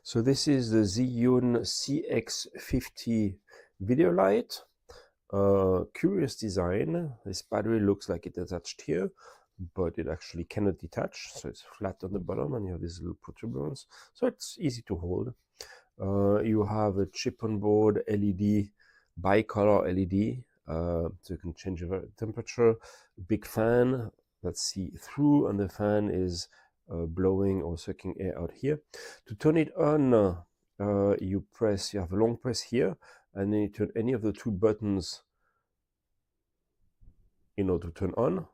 So this is the ZHIYUN CX50 video light. Curious design. This battery looks like it's attached here, but it actually cannot detach. So it's flat on the bottom and you have this little protuberance. So it's easy to hold. You have a chip on board LED, bicolor LED. So you can change the temperature. Big fan that's see-through, and the fan is blowing or sucking air out here. To turn it on, you have a long press here, and then you turn any of the two buttons in order to turn on.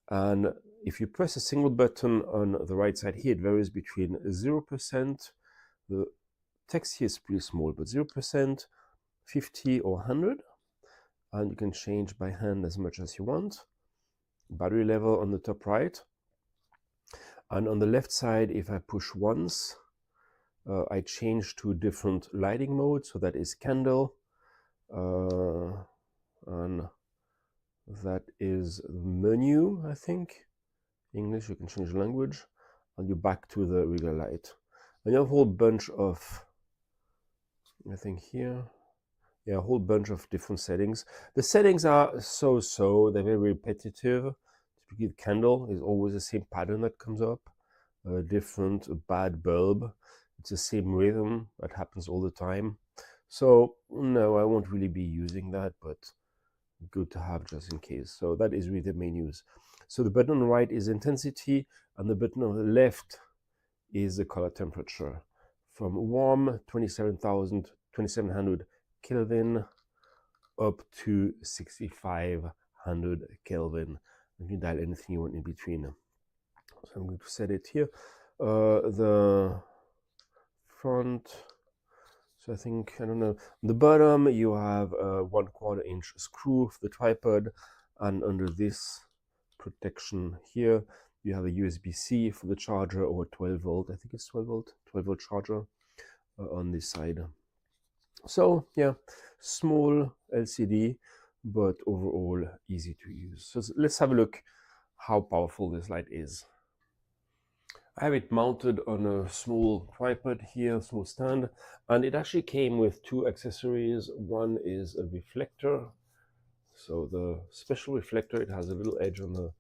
And if you press a single button on the right side here, it varies between 0%, the text here is pretty small, but 0%, 50 or 100, and you can change by hand as much as you want. Battery level on the top right. And on the left side, if I push once, I change to different lighting mode. So that is candle, and that is menu, I think. English, you can change language, and you're back to the regular light. And you have a whole bunch of, I think here, yeah, a whole bunch of different settings. The settings are so-so, they're very repetitive. Typically, the candle is always the same pattern that comes up. A bad bulb. It's the same rhythm that happens all the time. So no, I won't really be using that, but good to have just in case. So that is really the main use. So the button on the right is intensity, and the button on the left is the color temperature. From warm, 2700 Kelvin, up to 6500 Kelvin. You can dial anything you want in between. So I'm going to set it here. The front, so I think, I don't know, on the bottom you have a 1/4 inch screw for the tripod, and under this protection here you have a USB-C for the charger, or 12 volt, I think it's 12 volt charger on this side. So yeah, small LCD, but overall easy to use. So let's have a look how powerful this light is. I have it mounted on a small tripod here, small stand, and it actually came with two accessories. One is a reflector. So the special reflector, it has a little edge on the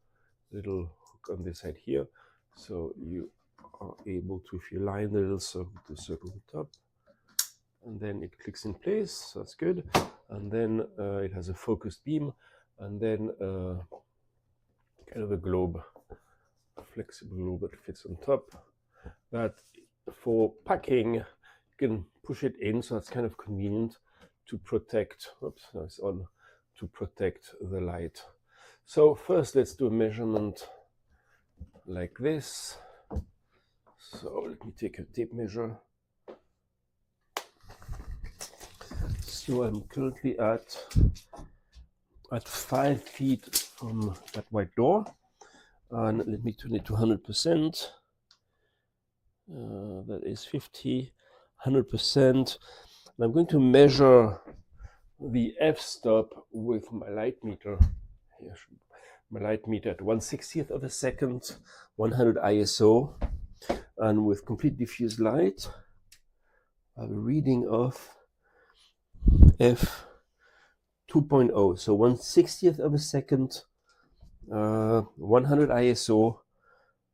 little hook on this side here. So you are able to, if you line the little circle, to circle the top, and then it clicks in place, so that's good. And then it has a focused beam, and then kind of a globe, a flexible globe that fits on top. That for packing, you can push it in, so that's kind of convenient to protect, oops, now it's on, to protect the light. So first let's do a measurement like this. So let me take a tape measure. So I'm currently at 5 feet from that white door, and let me turn it to 100%. That is 50, 100%. And I'm going to measure the f-stop with my light meter. Here, my light meter at 1/60th of a second, 100 ISO, and with complete diffuse light, I have a reading of f 2.0, so 1/60th of a second, 100 ISO,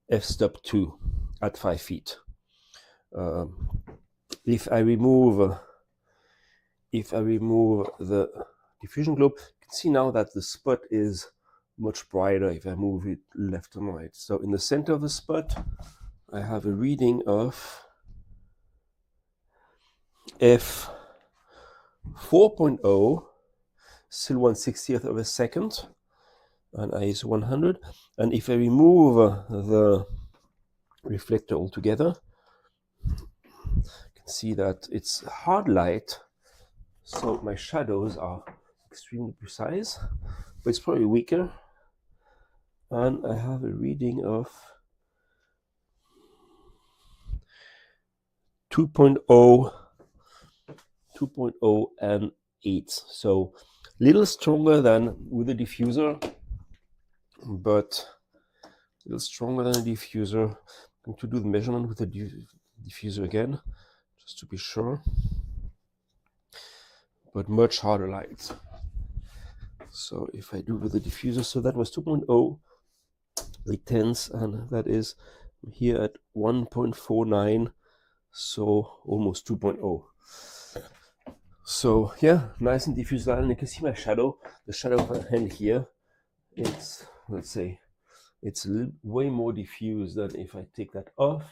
f-stop 2 at 5 feet. If I remove the diffusion globe, you can see now that the spot is much brighter if I move it left and right. So in the center of the spot, I have a reading of f 4.0, still 1/60th of a second, and ISO 100. And if I remove the reflector altogether, you can see that it's hard light, so my shadows are extremely precise, but it's probably weaker. And I have a reading of 2.0 and 8, so a little stronger than with the diffuser, but a little stronger than a diffuser. I'm going to do the measurement with the diffuser again, just to be sure. But much harder lights. So if I do with the diffuser, so that was 2.0 the tenths, and that is here at 1.49, so almost 2.0. So yeah, nice and diffuse light, and you can see my shadow. The shadow of my hand here, it's, let's say, it's way more diffuse than if I take that off,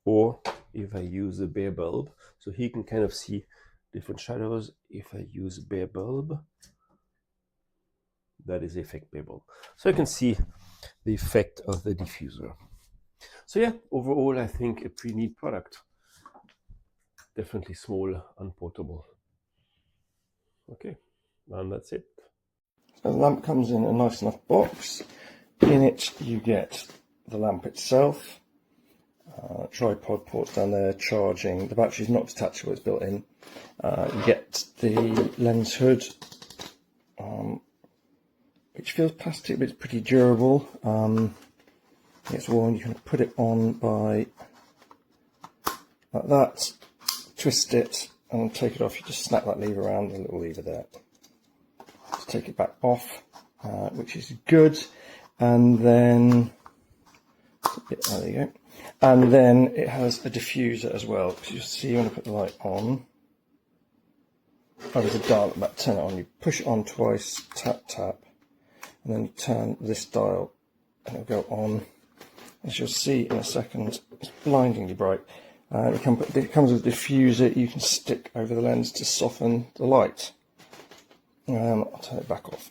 or if I use a bare bulb. So here you can kind of see different shadows. If I use a bare bulb, that is effect bare bulb. So you can see the effect of the diffuser. So yeah, overall I think a pretty neat product. Definitely small and portable. Okay, and that's it. So the lamp comes in a nice enough box. In it you get the lamp itself, tripod ports down there, charging. The battery is not detachable, it's built in. You get the lens hood, which feels plastic but it's pretty durable. It's worn, you can put it on by like that, twist it and take it off. You just snap that lever around, a little lever there. Just take it back off, which is good. And then, there you go. And then it has a diffuser as well. So you'll see when I put the light on, there's a dial at that, turn it on. You push it on twice, tap, tap, and then you turn this dial and it'll go on. As you'll see in a second, it's blindingly bright. It comes with a diffuser you can stick over the lens to soften the light. I'll turn it back off.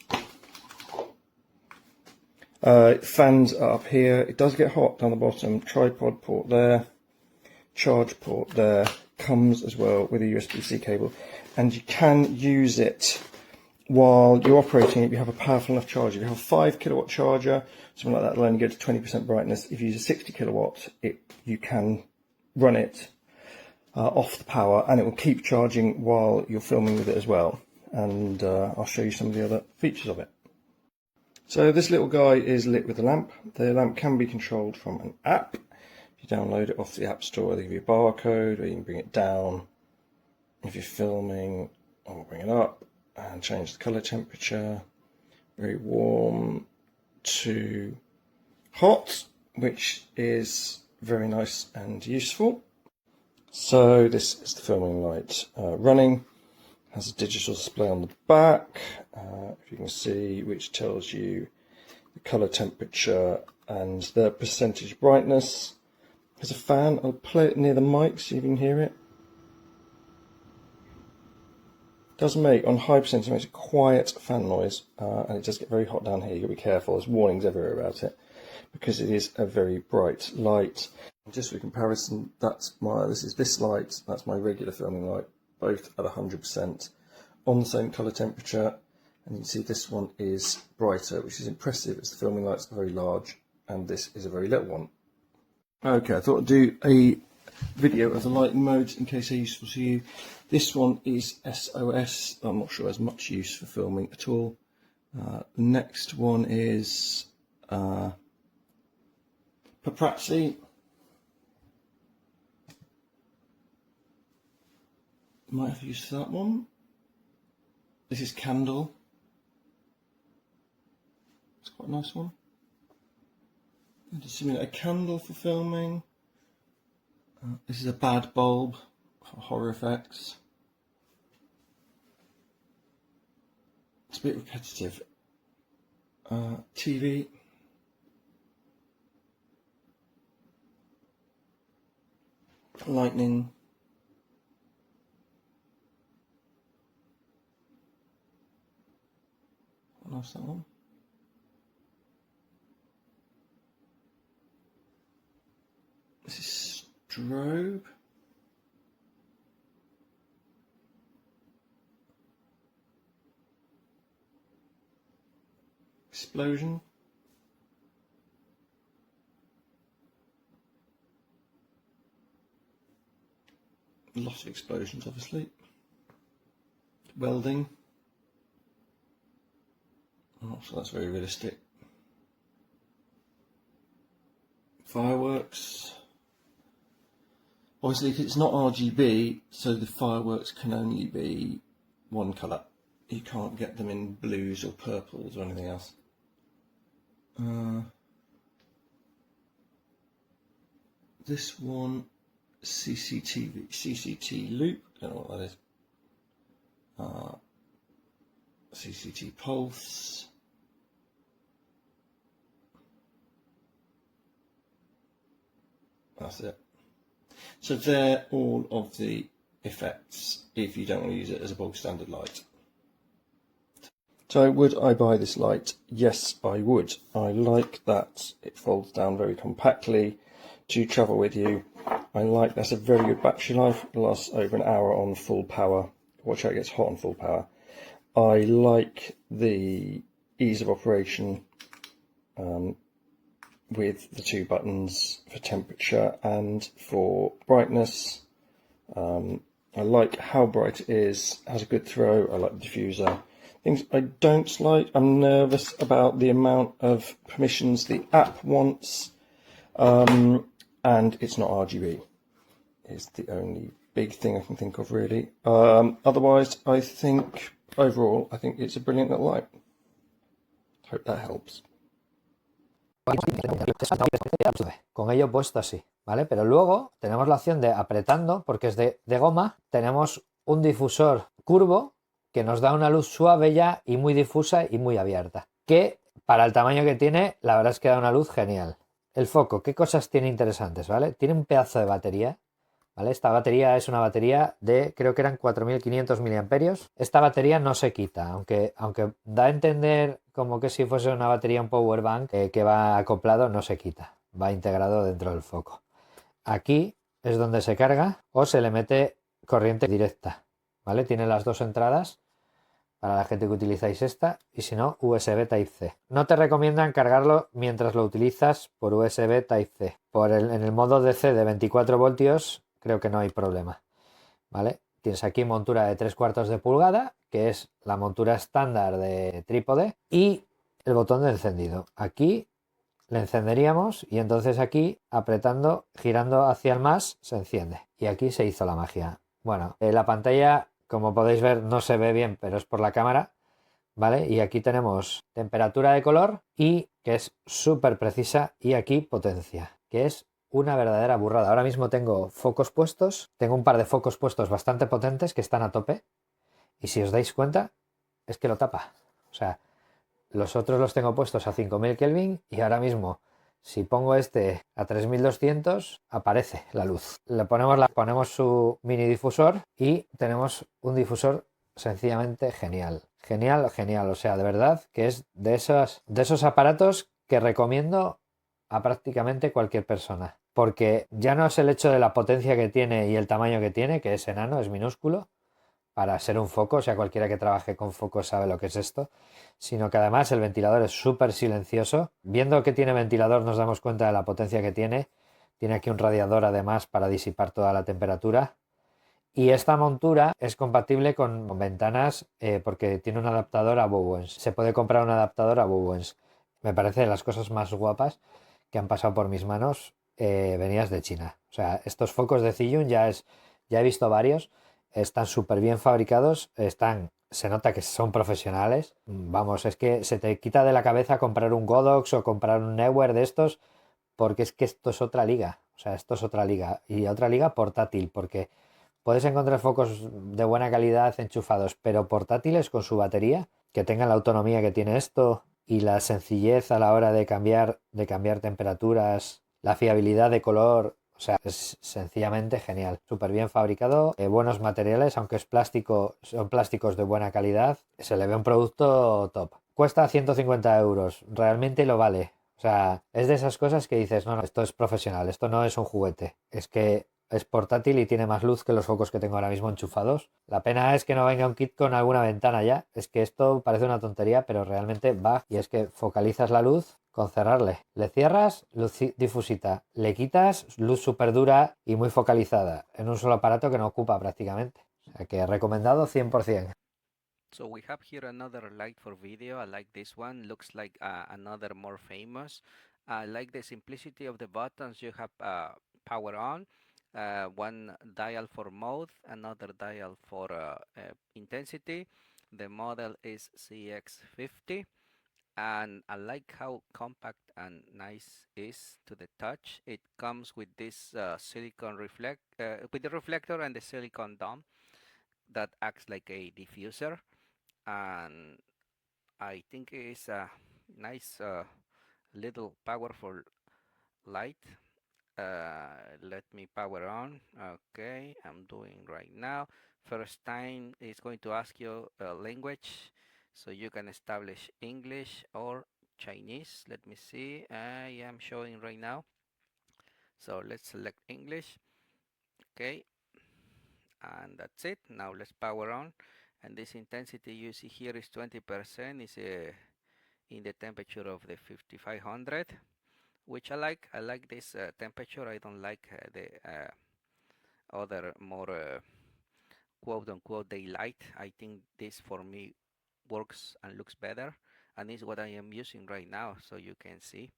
Fans are up here. It does get hot down the bottom. Tripod port there, charge port there. Comes as well with a USB-C cable, and you can use it while you're operating it. You have a powerful enough charger. If you have a 5 kilowatt charger, something like that, will only go to 20% brightness. If you use a 60 kilowatt, you can run it off the power, and it will keep charging while you're filming with it as well. And I'll show you some of the other features of it. So this little guy is lit with the lamp. The lamp can be controlled from an app. If you download it off the App Store, they give you a barcode, or you can bring it down. If you're filming, I'll bring it up and change the color temperature. Very warm to hot, which is very nice and useful. So this is the filming light running. Has a digital display on the back, if you can see, which tells you the color temperature and the percentage brightness. There's a fan. I'll play it near the mic so you can hear it. It does make, on high percentage, it makes a quiet fan noise, and it does get very hot down here. You've got to be careful. There's warnings everywhere about it because it is a very bright light. And just for comparison, this light. That's my regular filming light, both at 100% on the same color temperature. And you can see this one is brighter, which is impressive as the filming lights are very large, and this is a very little one. Okay, I thought I'd do a video of the lighting modes in case they're useful to you. This one is SOS. I'm not sure it has much use for filming at all. The next one is paparazzi. Might have use for that one. This is candle. It's quite a nice one. To simulate a candle for filming. This is a bad bulb for horror effects. It's a bit repetitive. TV. Lightning. Nice, that one. This is strobe. Explosion. A lot of explosions, obviously. Welding. Oh, so that's very realistic. Fireworks. obviously it's not RGB, so the fireworks can only be one colour. You can't get them in blues or purples or anything else. This one, CCT loop, I don't know what that is. CCT pulse. That's it. So they're all of the effects if you don't want to use it as a bog standard light. So would I buy this light? Yes, I would. I like that it folds down very compactly to travel with you. I like that's a very good battery life. It lasts over an hour on full power. Watch out, it gets hot on full power. I like the ease of operation with the two buttons for temperature and for brightness. I like how bright it is, has a good throw. I like the diffuser. Things I don't like, I'm nervous about the amount of permissions the app wants, and it's not RGB. It's the only big thing I can think of, really. Otherwise, I think overall, I think it's a brilliant little light. Hope that helps. Con ello puesto así, ¿vale? Pero luego tenemos la opción de apretando, porque es de goma, tenemos un difusor curvo que nos da una luz suave ya y muy difusa y muy abierta, que para el tamaño que tiene, la verdad es que da una luz genial. El foco, ¿qué cosas tiene interesantes? ¿Vale? Tiene un pedazo de batería, ¿vale? Esta batería es una batería de, creo que eran 4500 miliamperios. Esta batería no se quita, aunque da a entender como que si fuese una batería, un power bank que va acoplado, no se quita, va integrado dentro del foco. Aquí es donde se carga o se le mete corriente directa, ¿vale? Tiene las dos entradas para la gente que utilizáis esta, y si no, USB Type-C. No te recomiendan cargarlo mientras lo utilizas por USB Type-C. En el modo DC de 24 voltios creo que no hay problema, ¿vale? Tienes aquí montura de 3/4 de pulgada, que es la montura estándar de trípode, y el botón de encendido. Aquí le encenderíamos y entonces aquí, apretando, girando hacia el más, se enciende. Y aquí se hizo la magia. Bueno, la pantalla, como podéis ver, no se ve bien, pero es por la cámara, ¿vale? Y aquí tenemos temperatura de color, y que es súper precisa, y aquí potencia, que es una verdadera burrada. Ahora mismo tengo focos puestos, tengo un par de focos puestos bastante potentes que están a tope, y si os dais cuenta, es que lo tapa. O sea, los otros los tengo puestos a 5000 Kelvin y ahora mismo, si pongo este a 3200, aparece la luz. Le ponemos su mini difusor y tenemos un difusor sencillamente genial. Genial, genial. O sea, de verdad que es de esos aparatos que recomiendo a prácticamente cualquier persona. Porque ya no es el hecho de la potencia que tiene y el tamaño que tiene, que es enano, es minúsculo, para ser un foco, o sea, cualquiera que trabaje con focos sabe lo que es esto, sino que además el ventilador es súper silencioso. Viendo que tiene ventilador nos damos cuenta de la potencia que tiene. Tiene aquí un radiador además para disipar toda la temperatura. Y esta montura es compatible con ventanas porque tiene un adaptador a Bowens. Se puede comprar un adaptador a Bowens. Me parece de las cosas más guapas que han pasado por mis manos venidas de China. O sea, estos focos de ZHIYUN ya he visto varios. Están súper bien fabricados, se nota que son profesionales. Vamos, es que se te quita de la cabeza comprar un Godox o comprar un Neewer de estos, porque es que esto es otra liga. O sea, esto es otra liga, y otra liga portátil, porque puedes encontrar focos de buena calidad enchufados, pero portátiles con su batería, que tengan la autonomía que tiene esto y la sencillez a la hora de cambiar temperaturas, la fiabilidad de color. O sea, es sencillamente genial. Súper bien fabricado, buenos materiales, aunque es plástico, son plásticos de buena calidad. Se le ve un producto top. Cuesta 150 euros, realmente lo vale. O sea, es de esas cosas que dices, no, esto es profesional, esto no es un juguete. Es que es portátil y tiene más luz que los focos que tengo ahora mismo enchufados. La pena es que no venga un kit con alguna ventana ya. Es que esto parece una tontería, pero realmente va. Y es que focalizas la luz con cerrarle. Le cierras, luz difusita. Le quitas, luz súper dura y muy focalizada. En un solo aparato que no ocupa prácticamente. O sea que recomendado 100%. So we have here another light for video. I like this one. Looks like another more famous. I like the simplicity of the buttons. You have power on, one dial for mode, another dial for intensity. The model is CX50, and I like how compact and nice is to the touch. It comes with this silicone with the reflector and the silicone dome that acts like a diffuser, and I think it's a nice little powerful light. Let me power on. Okay, I'm doing right now. First time it's going to ask you a language, so you can establish English or Chinese. Let me see. I am showing right now. So let's select English. Okay, and that's it. Now let's power on. And this intensity you see here is 20%. Is in the temperature of the 5500, which I like. I like this temperature. I don't like the other more quote unquote daylight. I think this for me works and looks better, and is what I am using right now, so you can see.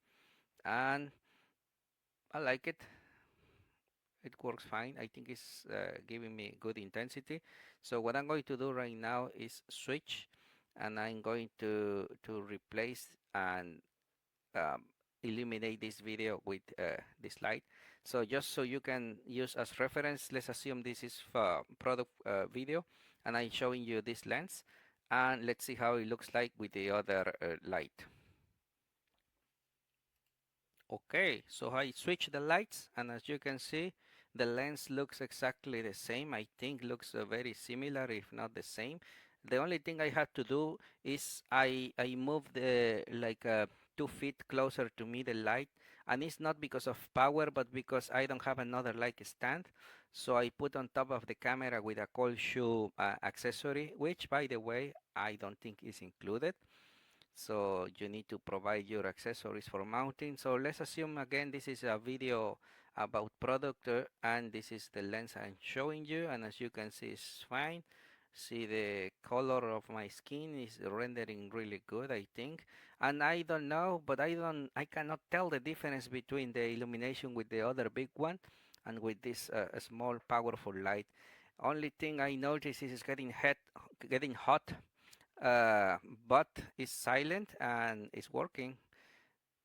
And I like it. It works fine. I think it's giving me good intensity. So what I'm going to do right now is switch, and I'm going to replace and um, illuminate this video with this light. So just so you can use as reference, let's assume this is product video, and I'm showing you this lens, and let's see how it looks like with the other light. Okay, so I switch the lights, and as you can see, the lens looks exactly the same. I think looks very similar, if not the same. The only thing I had to do is I moved the like 2 feet closer to me the light, and it's not because of power, but because I don't have another light stand. So I put on top of the camera with a cold shoe accessory, which by the way I don't think is included. So you need to provide your accessories for mounting. So let's assume again this is a video about product and this is the lens I'm showing you, and as you can see it's fine. See, the color of my skin is rendering really good, I think. And I don't know, but I cannot tell the difference between the illumination with the other big one and with this small powerful light. Only thing I notice is it's getting hot, uh, but it's silent and it's working.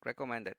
Recommended.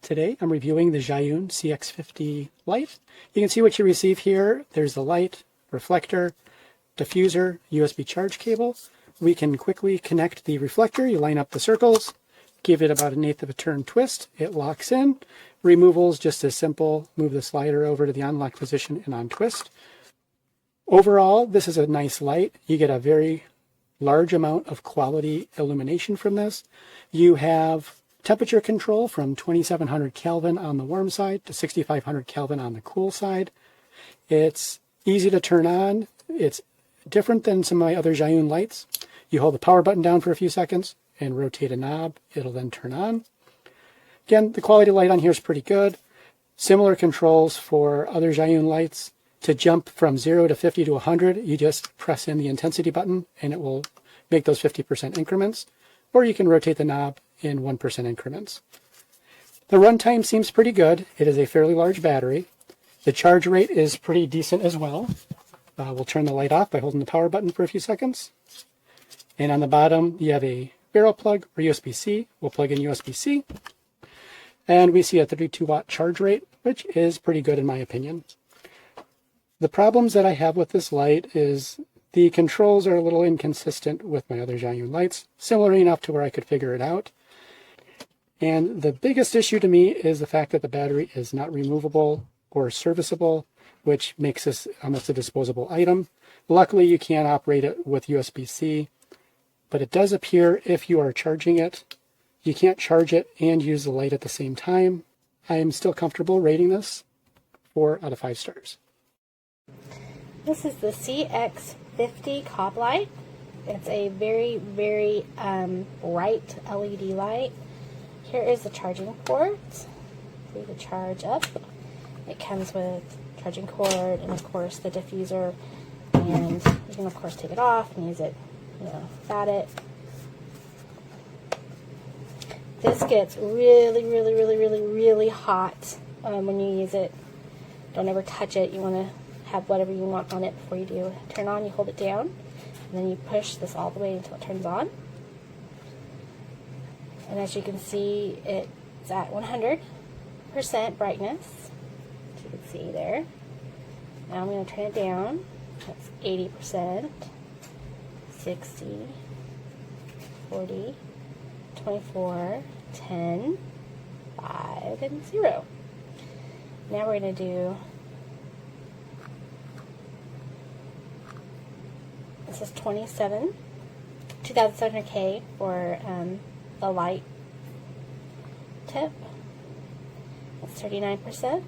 Today I'm reviewing the ZHIYUN CX50 light. You can see what you receive here. There's the light, reflector, diffuser, USB charge cable. We can quickly connect the reflector. You line up the circles, give it about 1/8 of a turn twist, it locks in. Removal's just as simple. Move the slider over to the unlock position and untwist. Overall, this is a nice light. You get a very large amount of quality illumination from this. You have temperature control from 2700 Kelvin on the warm side to 6500 Kelvin on the cool side. It's easy to turn on. It's different than some of my other ZHIYUN lights. You hold the power button down for a few seconds and rotate a knob. It'll then turn on. Again, the quality of light on here is pretty good. Similar controls for other ZHIYUN lights. To jump from 0 to 50 to 100, you just press in the intensity button and it will make those 50% increments. Or you can rotate the knob in 1% increments. The runtime seems pretty good. It is a fairly large battery. The charge rate is pretty decent as well. We'll turn the light off by holding the power button for a few seconds. And on the bottom, you have a barrel plug or USB-C. We'll plug in USB-C. And we see a 32-watt charge rate, which is pretty good in my opinion. The problems that I have with this light is the controls are a little inconsistent with my other ZHIYUN lights, similar enough to where I could figure it out. And the biggest issue to me is the fact that the battery is not removable or serviceable, which makes this almost a disposable item. Luckily, you can operate it with USB-C, but it does appear if you are charging it, you can't charge it and use the light at the same time. I am still comfortable rating this 4 out of 5 stars. This is the CX50 Cob light. It's a very, very bright LED light. Here is the charging port. For you to charge up. It comes with charging cord and of course the diffuser. And you can of course take it off and use it, Batte. This gets really, really, really, really, really hot when you use it. Don't ever touch it. You want to have whatever you want on it before you do. Turn on, you hold it down, and then you push this all the way until it turns on. And as you can see, it's at 100% brightness, as you can see there. Now I'm going to turn it down. That's 80%, 60, 40, 24, 10, 5, and 0. Now we're going to do, this is 2700K for the light tip. That's 39%,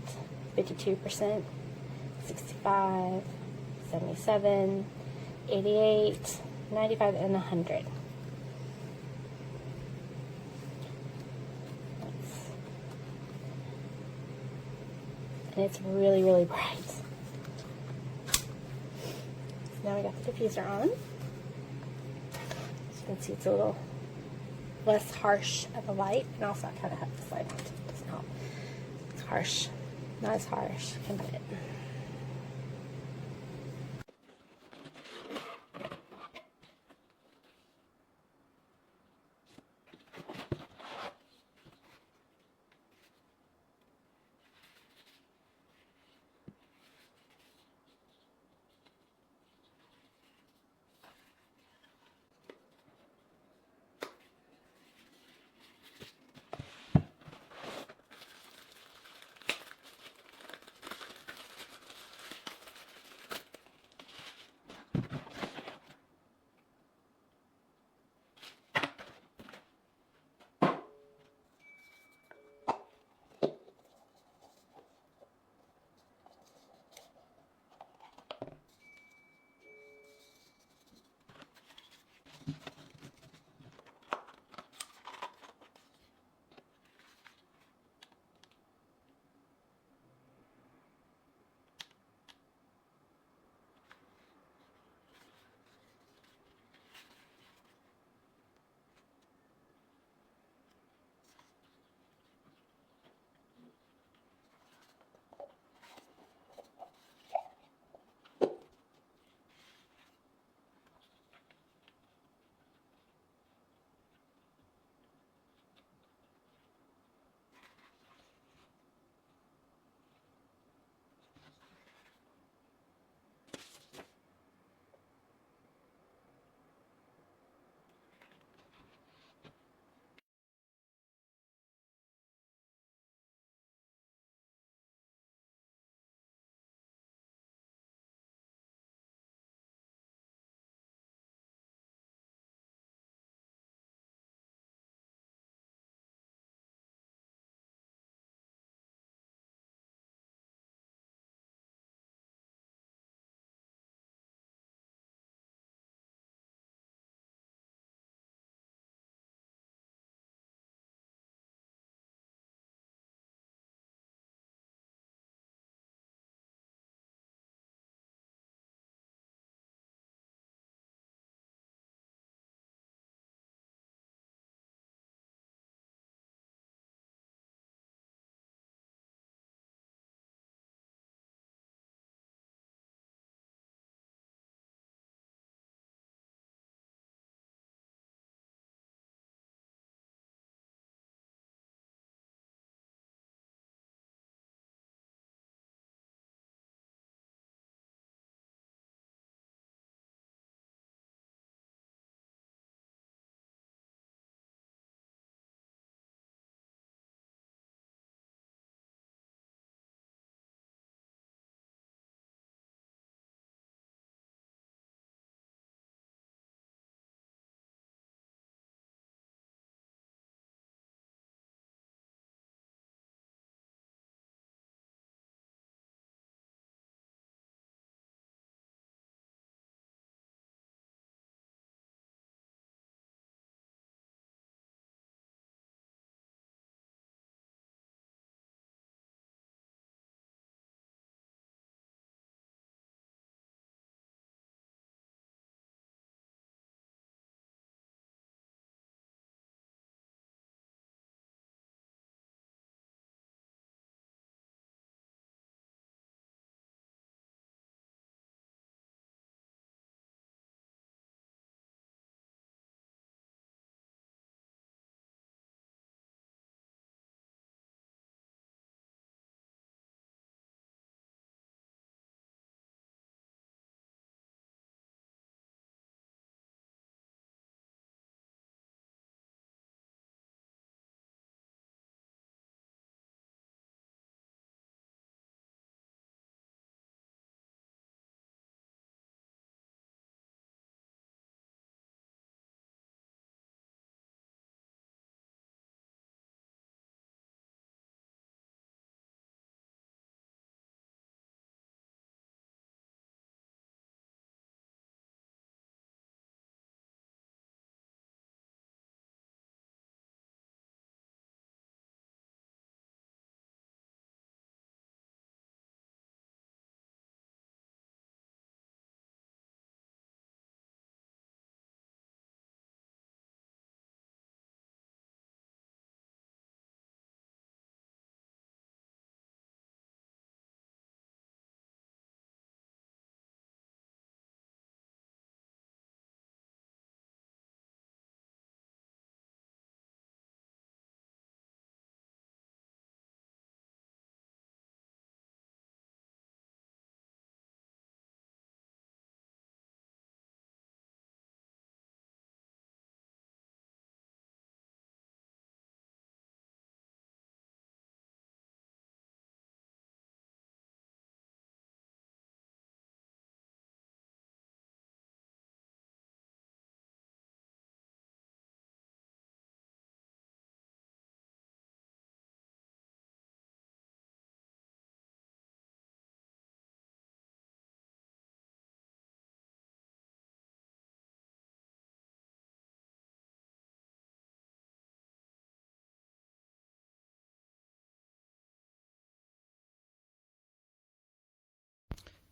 52%, 65, 77, 88, 95, and 100. And it's really, really bright. So now we got the diffuser on. As you can see, it's a little less harsh of a light, and also I kind of have this light on. It doesn't help. It's harsh, not as harsh. Can put it.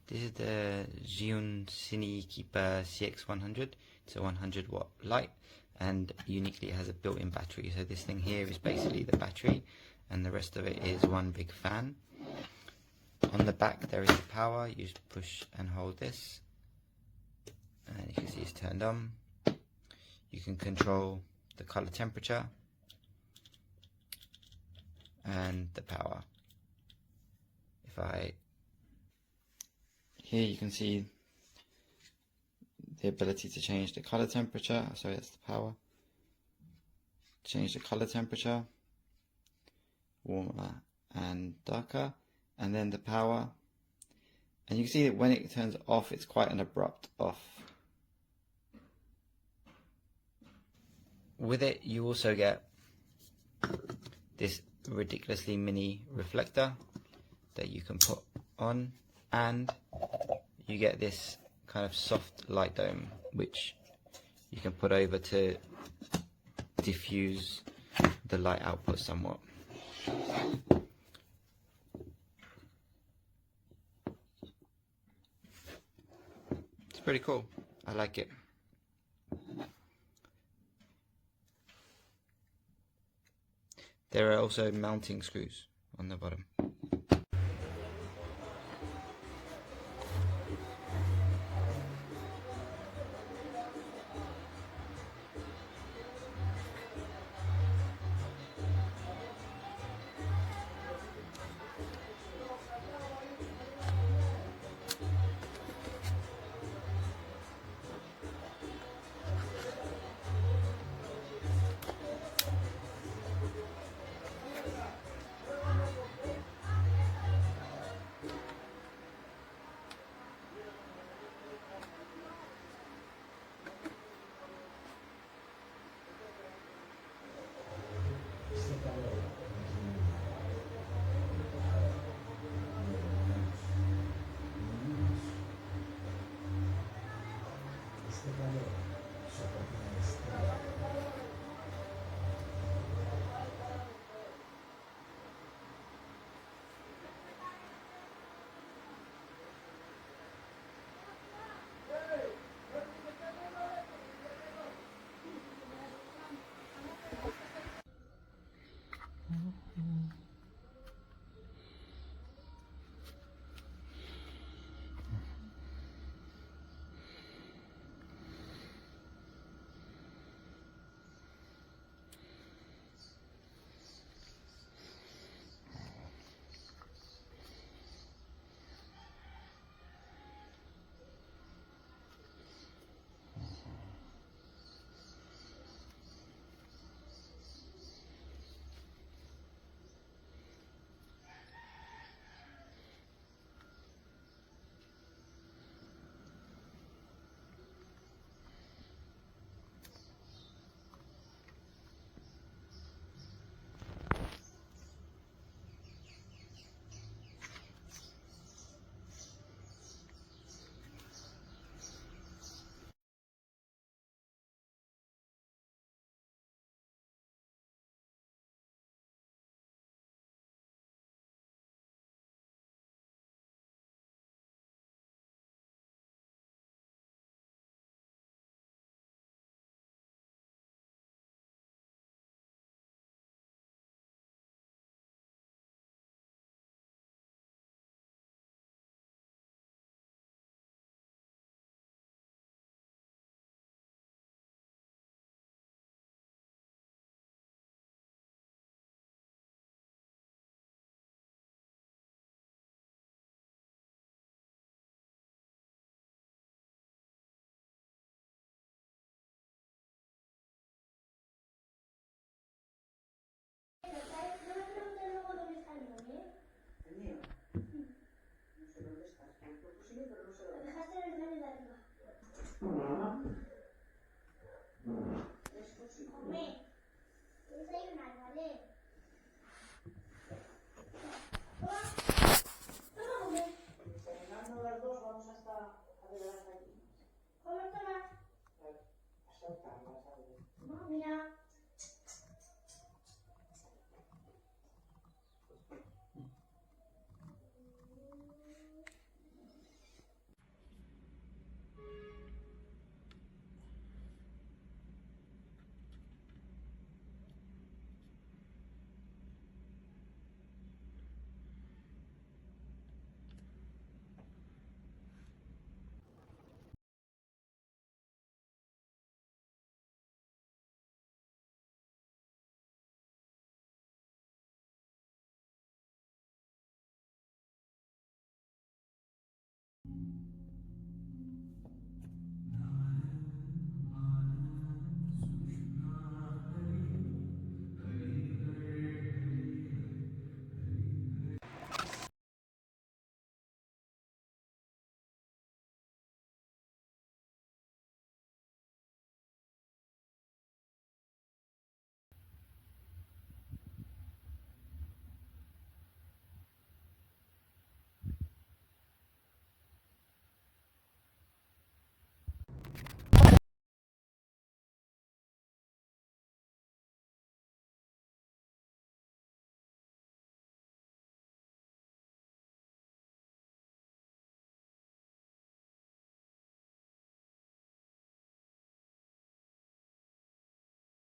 This is the ZHIYUN CINEPEER CX100. It's a 100-watt light, and uniquely it has a built-in battery. So this thing here is basically the battery, and the rest of it is one big fan. On the back there is the power. You just push and hold this, and you can see it's turned on. You can control the color temperature and the power. Here you can see the ability to change the color temperature. Sorry, that's the power. Change the color temperature, warmer and darker, and then the power. And you can see that when it turns off, it's quite an abrupt off. With it, you also get this ridiculously mini reflector that you can put on, and you get this kind of soft light dome which you can put over to diffuse the light output somewhat. It's pretty cool. I like it. There are also mounting screws on the bottom.